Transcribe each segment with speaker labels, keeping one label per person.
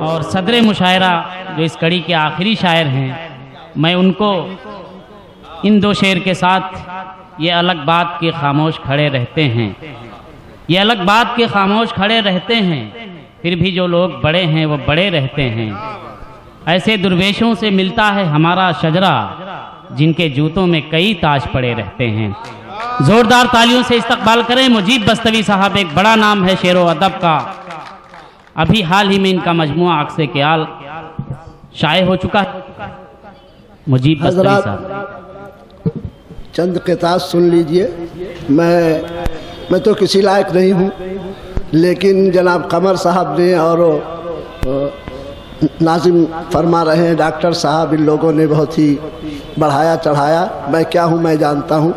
Speaker 1: اور صدر مشاعرہ جو اس کڑی کے آخری شاعر ہیں، میں ان کو ان دو شعر کے ساتھ یہ الگ بات کے خاموش کھڑے رہتے ہیں، یہ الگ بات کے خاموش کھڑے رہتے ہیں، پھر بھی جو لوگ بڑے ہیں وہ بڑے رہتے ہیں، ایسے درویشوں سے ملتا ہے ہمارا شجرہ جن کے جوتوں میں کئی تاج پڑے رہتے ہیں۔ زوردار تالیوں سے استقبال کریں مجیب بستوی صاحب، ایک بڑا نام ہے شعر و ادب کا، ابھی حال ہی میں ان کا مجموعہ عکس کیال شائع ہو چکا ہے۔ مجیب بستوی صاحب
Speaker 2: چند قطعات سن لیجئے۔ میں تو کسی لائق نہیں ہوں، لیکن جناب قمر صاحب نے اور ناظم فرما رہے ہیں ڈاکٹر صاحب، ان لوگوں نے بہت ہی بڑھایا چڑھایا۔ میں کیا ہوں میں جانتا ہوں،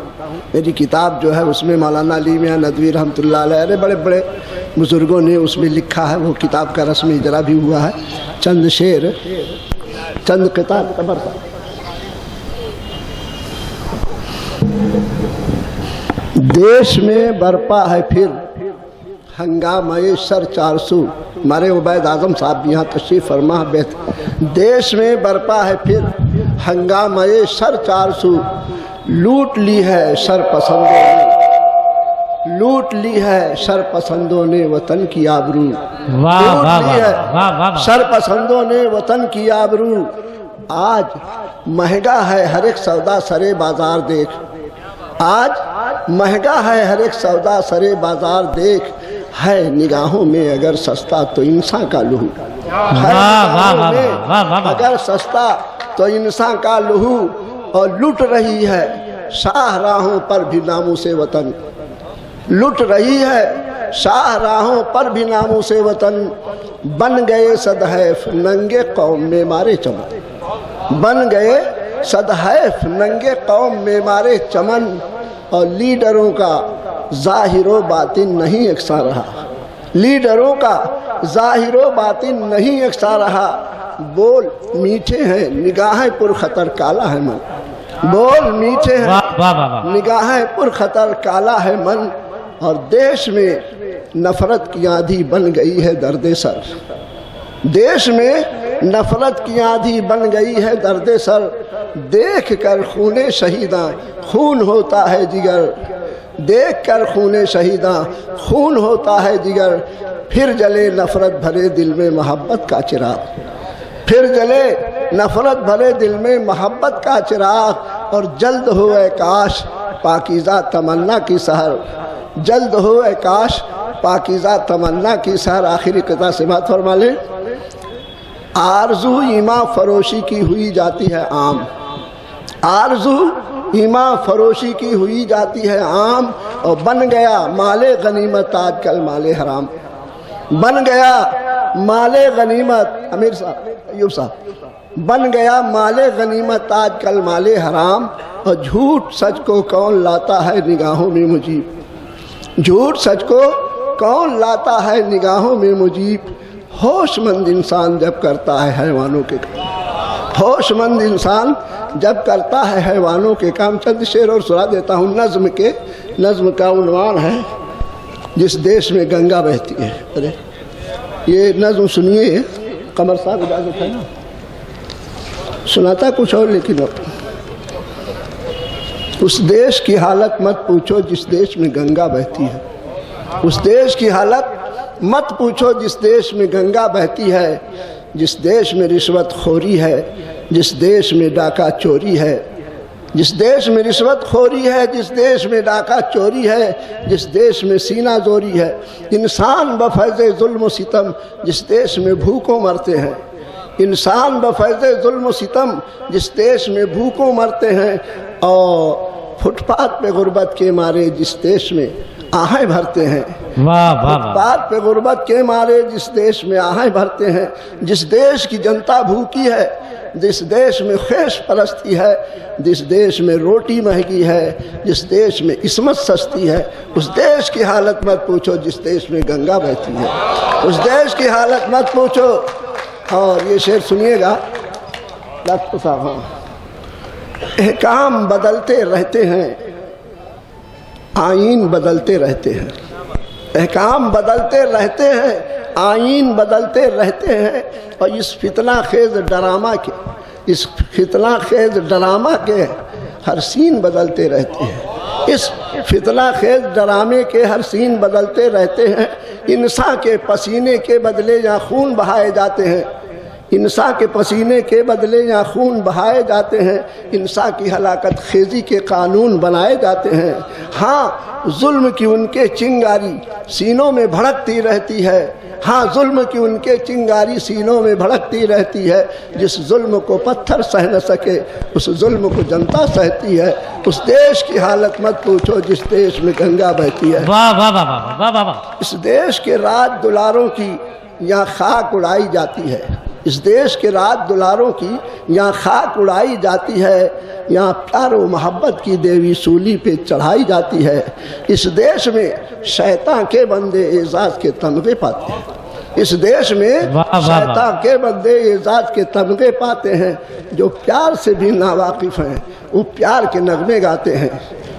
Speaker 2: میری کتاب جو ہے اس میں مولانا علی میاں ندوی رحمۃ اللہ علیہ بڑے بڑے بزرگوں نے اس میں لکھا ہے، وہ کتاب کا رسمی اجرا بھی ہوا ہے۔ چند شعر، چند قطعات قمر صاحب۔ دیش میں برپا ہے پھر ہنگامہ سر 400، ہمارے عبید اعظم صاحب بھی یہاں تشریف فرما بہت۔ دیش میں برپا ہے پھر ہنگامہ سر 400، لوٹ لی ہے سر پسندوں نے، لوٹ لی ہے سر پسندوں نے وطن کی آبرو، لوٹ لی ہے سر پسندوں نے وطن کی آبرو۔ آج مہنگا ہے ہر ایک سودا سرے بازار دیکھ، آج مہنگا ہے ہر ایک سودا سرے بازار دیکھ، ہے نگاہوں میں اگر سستا تو انسان کا لہو، ہے نگاہوں میں اگر سستا تو انسان کا لہو، اور لٹ رہی ہے شاہ راہوں پر بھی ناموں سے وطن، لٹ رہی ہے شاہ راہوں پر بھی ناموں سے وطن، بن گئے صدحیف ننگے قوم میں مارے چمن، بن گئے صدحیف ننگے قوم میں مارے چمن، اور لیڈروں کا ظاہر و باطن نہیں یکساں رہا، لیڈروں کا ظاہر و باطن نہیں یکساں رہا، بول میٹھے ہیں نگاہیں پر خطر کالا ہے من، بول میٹھے ہیں نگاہیں پر خطر کالا ہے من، اور دیش میں نفرت کی آندھی بن گئی ہے درد سر، دیش میں نفرت کی آندھی بن گئی ہے درد سر، دیکھ کر خون شہیداں خون ہوتا ہے جگر، دیکھ کر خون شہیداں خون ہوتا ہے جگر، پھر جلے نفرت بھرے دل میں محبت کا چراغ، پھر جلے نفرت بھرے دل میں محبت کا چراغ، اور جلد ہو اے کاش پاکیزہ تمنا کی سحر، جلد ہو اے کاش پاکیزہ تمنا کی سحر۔ آخری قطعہ سے بات فرما لیں۔ آرزو ایمان فروشی کی ہوئی جاتی ہے عام، آرزو ایمان فروشی کی ہوئی جاتی ہے عام، اور بن گیا مال غنیمت آج کل مال حرام، بن گیا مال غنیمت، امیر صاحب ایوب صاحب، بن گیا مال غنیمت آج کل مال حرام، اور جھوٹ سچ کو کون لاتا ہے نگاہوں میں مجیب، جھوٹ سچ کو کون لاتا ہے نگاہوں میں مجیب، ہوش مند انسان جب کرتا ہے حیوانوں کے کام، ہوش مند انسان جب کرتا ہے حیوانوں کے کام۔ چند شعر اور سنا دیتا ہوں نظم کے، نظم کا عنوان ہے جس دیش میں گنگا بہتی ہے۔ ارے یہ نظم سنیے، قمر صاحب اجازت ہے نا؟ سناتا کچھ اور لیکن اب اس دیش کی حالت مت پوچھو جس دیش میں گنگا بہتی ہے، اس دیش کی حالت مت پوچھو جس دیش میں گنگا بہتی ہے، جس دیش میں رشوت خوری ہے، جس دیش میں ڈاکہ چوری ہے، جس دیش میں رشوت خوری ہے، جس دیش میں ڈاکہ چوری ہے، جس دیش میں سینہ زوری ہے، انسان بفیض ظلم و ستم جس دیش میں بھوکوں مرتے ہیں، انسان بفیض ظلم و ستم جس دیش میں بھوکوں مرتے ہیں، اور فٹ پاتھ پہ غربت کے مارے جس دیش میں آہیں بھرتے ہیں، فٹ پاتھ پہ غربت کے مارے جس دیش میں آہیں بھرتے ہیں، جس دیش کی جنتا بھوکی ہے، جس دیش میں خیش پرستی ہے، جس دیش میں روٹی مہنگی ہے، جس دیش میں عصمت سستی ہے، اس دیش کی حالت مت پوچھو جس دیش میں گنگا بہتی ہے، اس دیش کی حالت مت پوچھو۔ اور یہ شعر سنیے گا ڈاکٹر صاحب، احکام بدلتے رہتے ہیں، آئین بدلتے رہتے ہیں، احکام بدلتے رہتے ہیں، آئین بدلتے رہتے ہیں اور اس فتنہ خیز ڈرامہ کے ہر سین بدلتے رہتے ہیں، اس فتنہ خیز ڈرامے کے ہر سین بدلتے رہتے ہیں۔ انسان کے پسینے کے بدلے یہاں خون بہائے جاتے ہیں، انسان کے پسینے کے بدلے یہاں خون بہائے جاتے ہیں، انسان کی ہلاکت خیزی کے قانون بنائے جاتے ہیں۔ ہاں ظلم کی ان کے چنگاری سینوں میں بھڑکتی رہتی ہے، ہاں ظلم کی ان کے چنگاری سینوں میں بھڑکتی رہتی ہے۔ جس ظلم کو پتھر سہ نہ سکے اس ظلم کو جنتا سہتی ہے۔ اس دیش کی حالت مت پوچھو جس دیش میں گنگا بہتی ہے۔
Speaker 1: واہ واہ واہ واہ واہ واہ واہ۔
Speaker 2: اس دیش کے راج دلاروں کی یہاں خاک اڑائی جاتی ہے، اس دیش کے راج دلاروں کی یہاں خاک اڑائی جاتی ہے، یہاں پیار و محبت کی دیوی سولی پہ چڑھائی جاتی ہے۔ اس دیش میں شیطان کے بندے اعزاز کے تمغے پاتے ہیں، اس دیش میں شیطان کے بندے اعزاز کے تمغے پاتے ہیں۔ جو پیار سے بھی ناواقف ہیں وہ پیار کے نغمے گاتے ہیں،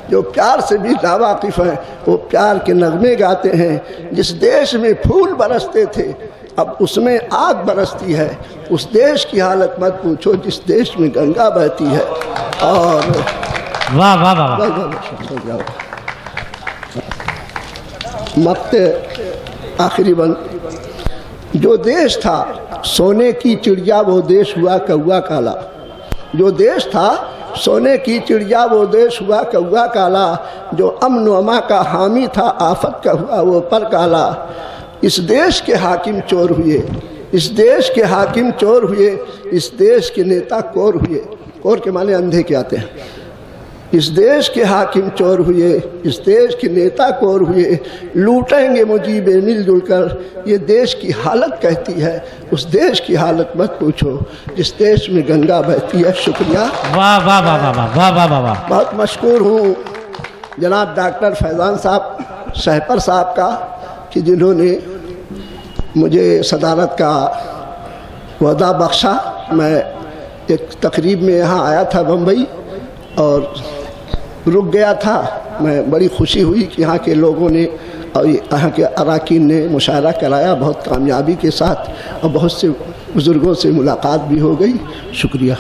Speaker 2: جو پیار سے بھی ناواقف ہیں وہ پیار کے نغمے گاتے ہیں۔ جس دیش میں پھول برستے تھے اب اس میں آگ برستی ہے، اس دیش کی حالت مت پوچھو جس دیش میں گنگا بہتی ہے۔ اور
Speaker 1: واہ واہ واہ۔
Speaker 2: مقتے آخری بند، جو دیش تھا سونے کی چڑیا وہ دیش ہوا کوا کالا، جو دیش تھا سونے کی چڑیا وہ دیش ہوا کوا کالا، جو امن و اما کا حامی تھا آفت کا ہوا وہ پر کالا۔ اس دیش کے حاکم چور ہوئے، اس دیش کے حاکم چور ہوئے، اس دیش کے نیتا کور ہوئے۔ کور کے معنی اندھے کے آتے ہیں۔ اس دیش کے حاکم چور ہوئے، اس دیش کے نیتا کور ہوئے، لوٹیں گے مجیبے مل جل کر، یہ دیش کی حالت کہتی ہے۔ اس دیش کی حالت مت پوچھو جس دیش میں گنگا بہتی ہے۔ شکریہ۔
Speaker 1: واہ واہ واہ واہ واہ واہ واہ۔
Speaker 2: بہت مشکور ہوں جناب ڈاکٹر فیضان صاحب شہپر صاحب کا کہ جنہوں نے مجھے صدارت کا وعدہ بخشا۔ میں ایک تقریب میں یہاں آیا تھا بمبئی اور رک گیا تھا، میں بڑی خوشی ہوئی کہ یہاں کے لوگوں نے اور یہاں کے اراکین نے مشاعرہ کرایا بہت کامیابی کے ساتھ، اور بہت سے بزرگوں سے ملاقات بھی ہو گئی۔ شکریہ۔